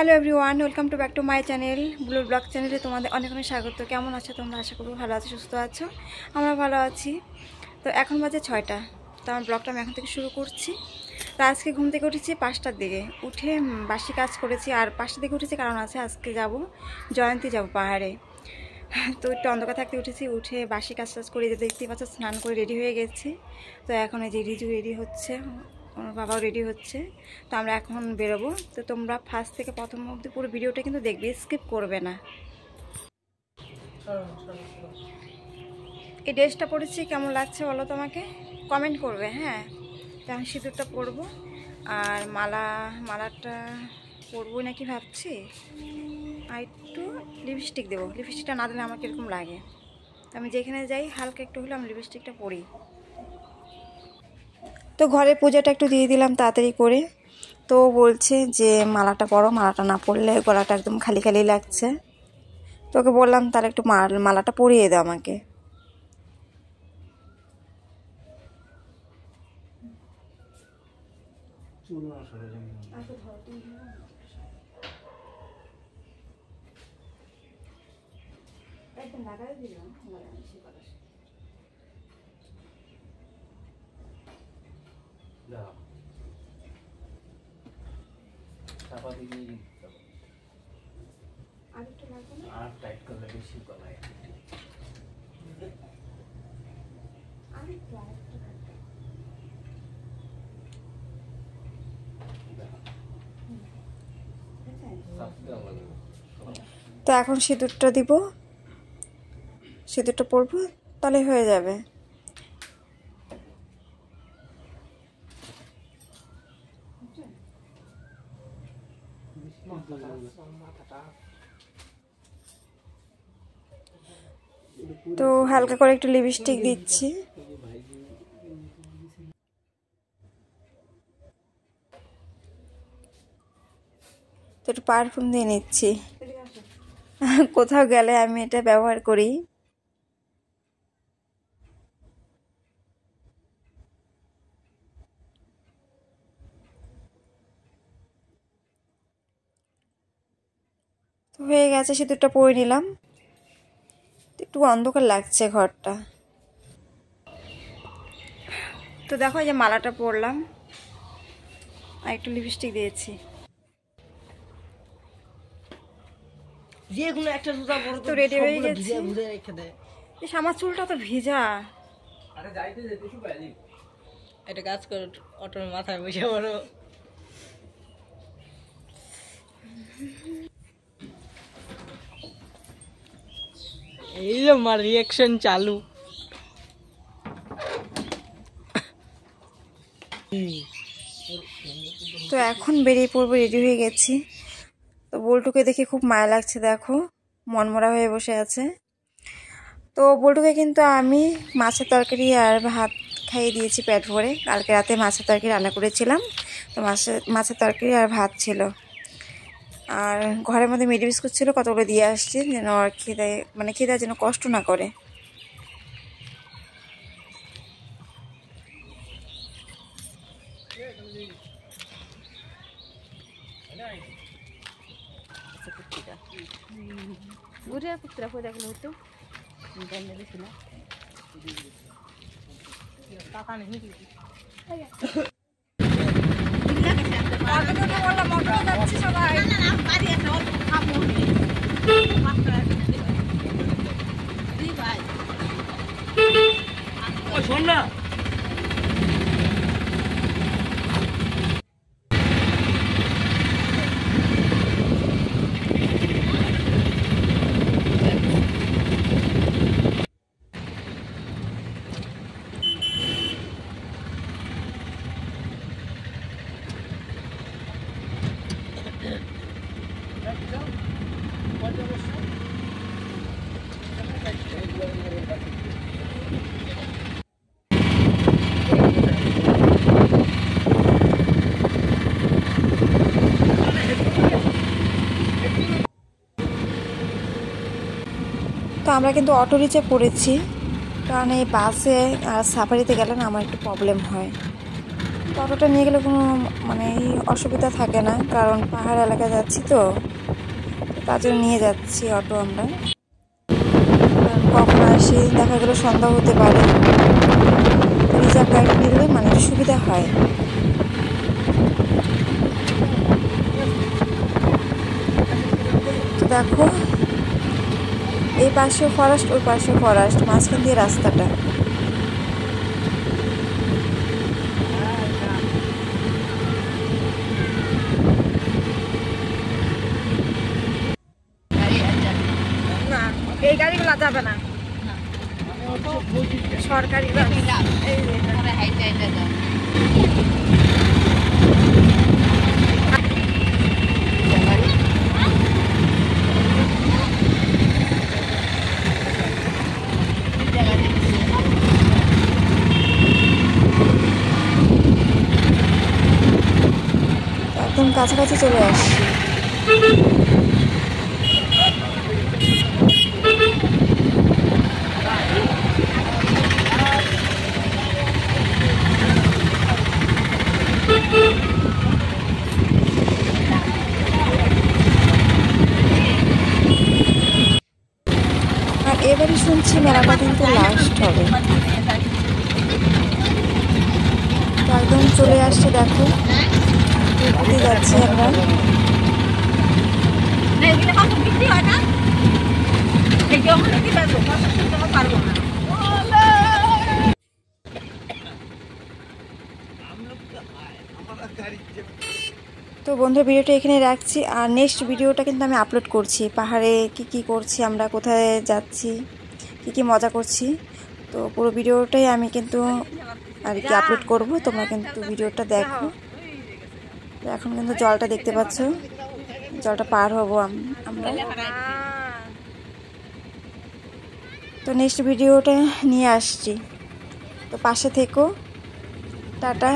Hello everyone, welcome to back to my channel blue blog চ্যানেলে তোমাদের অনেক অনেক স্বাগত। কেমন আছো তোমরা? আশা করবো ভালো আছো, সুস্থ আছো। আমরা ভালো আছি। তো এখন বাজে 6টা। তো আমার ব্লগটা আমি এখন থেকে শুরু করছি। তো আজকে ঘুম থেকে উঠেছি 5টার দিকে, উঠে বাসি কাজ করেছি। আর 5টার দিকে উঠেছি কারণ আছে আজকে যাব জয়ন্তী, যাব পাহাড়ে। তো একটু অন্ধকার থাকতে উঠেছি, উঠে বাসি কাজ টাজ করে দেখতেই পাচ্ছ, স্নান করে রেডি হয়ে গেছি। তো এখন এই যে রিজু রেডি হচ্ছে, আমার বাবাও রেডি হচ্ছে। তো আমরা এখন বেরোবো। তো তোমরা ফার্স্ট থেকে প্রথম অবধি পুরো ভিডিওটা কিন্তু দেখবে, স্কিপ করবে না। এই ড্রেসটা পরেছি, কেমন লাগছে বলো তোমাকে, কমেন্ট করবে। হ্যাঁ, তো আমি সিঁদুরটা পরবো আর মালাটা পরবো নাকি ভাবছি। আর একটু লিপস্টিক দেবো, লিপস্টিকটা না দিলে আমার কীরকম লাগে। তো আমি যেখানে যাই হালকা একটু হলে আমি লিপস্টিকটা পরি। তো ঘরে পূজাটা একটু দিয়ে দিলাম তাড়াতাড়ি করে। তো বলছে যে মালাটা পরো, মালাটা না পরলে গলাটা একদম খালি খালি লাগছে। তোকে বললাম তাহলে একটু মালাটা পরিয়ে দাও আমাকে। তো এখন সিঁদুরটা দিব, সিঁদুরটা পরবো, তাহলে হয়ে যাবে। তো হালকা করে একটু লিপস্টিক দিচ্ছি। তো একটু পারফিউম দিয়ে নিচ্ছি, কোথাও গেলে আমি এটা ব্যবহার করি। তো হয়ে গেছে, সিঁদুরটা পরে নিলাম। একটু অন্ধকার লাগছে ঘরটা। তো দেখো এই যে মালাটা পরলাম আর একটু লিপস্টিক দিয়েছি। যেগুলো একটা জুতা পরে তো রেডি হয়ে গেছি। ভিজে রেখে দেয়। আমার চুলটা তো ভিজা। আরে যাইতে যেতে শুকায়নি। এটা কাজ করে অটোর মাথায় বসে পড়ো। এই যে আমার রিঅ্যাকশন চালু। তো এখন বেরিয়ে পড়বো, রেডি হয়ে গেছি। তো বল্টুকে দেখে খুব মায়া লাগছে, দেখো মনমরা হয়ে বসে আছে। তো বল্টুকে কিন্তু আমি মাছের তরকারি আর ভাত খাইয়ে দিয়েছি পেট ভরে। কালকে রাতে মাছের তরকারি রান্না করেছিলাম, তো মাছের তরকারি আর ভাত ছিল। আর ঘরের মধ্যে মিডি বিস্কুট ছিল, কতগুলো দিয়ে আসছি যেন আর খেতে যেন কষ্ট না করে। শোন না, তো আমরা কিন্তু অটো রিচে পড়েছি, কারণ এই বাসে আর সাফারিতে গেলে না আমার একটু প্রবলেম হয়। অটোটা নিয়ে গেলে কোনো মানে অসুবিধা থাকে না, কারণ পাহাড় এলাকায় যাচ্ছি তো তার জন্য নিয়ে যাচ্ছি অটো আমরা। কখন আসি দেখা গেলো সন্ধ্যা হতে পারে, রিজার্ভ গাড়ি নিলে মানে সুবিধা হয়। তো দেখো এই পাশেও ফরেস্ট, ওই পাশেও ফরেস্ট, মাঝখান দিয়ে রাস্তাটা। এই গাড়িগুলো যাবে না, সরকারি একদম কাছাকাছি চলে আসছি। আর এবারে শুনছি মেলাটা কিন্তু লাস্ট হবে। একদম চলে আসছে, দেখো ঘুরতে যাচ্ছি আমরা। তো বন্ধু ভিডিওটা এখানে রাখছি, আর নেক্সট ভিডিওটা কিন্তু আমি আপলোড করছি পাহাড়ে কি করছি আমরা, কোথায় যাচ্ছি, কি মজা করছি। তো পুরো ভিডিওটাই আমি কিন্তু আর কি আপলোড করব, তোমরা কিন্তু ভিডিওটা দেখো। তো এখন কিন্তু জলটা দেখতে পাচ্ছ, জলটা পার হব আমরা। তো নেক্সট ভিডিওটা নিয়ে আসছি, তো পাশে থেকো। টাটা।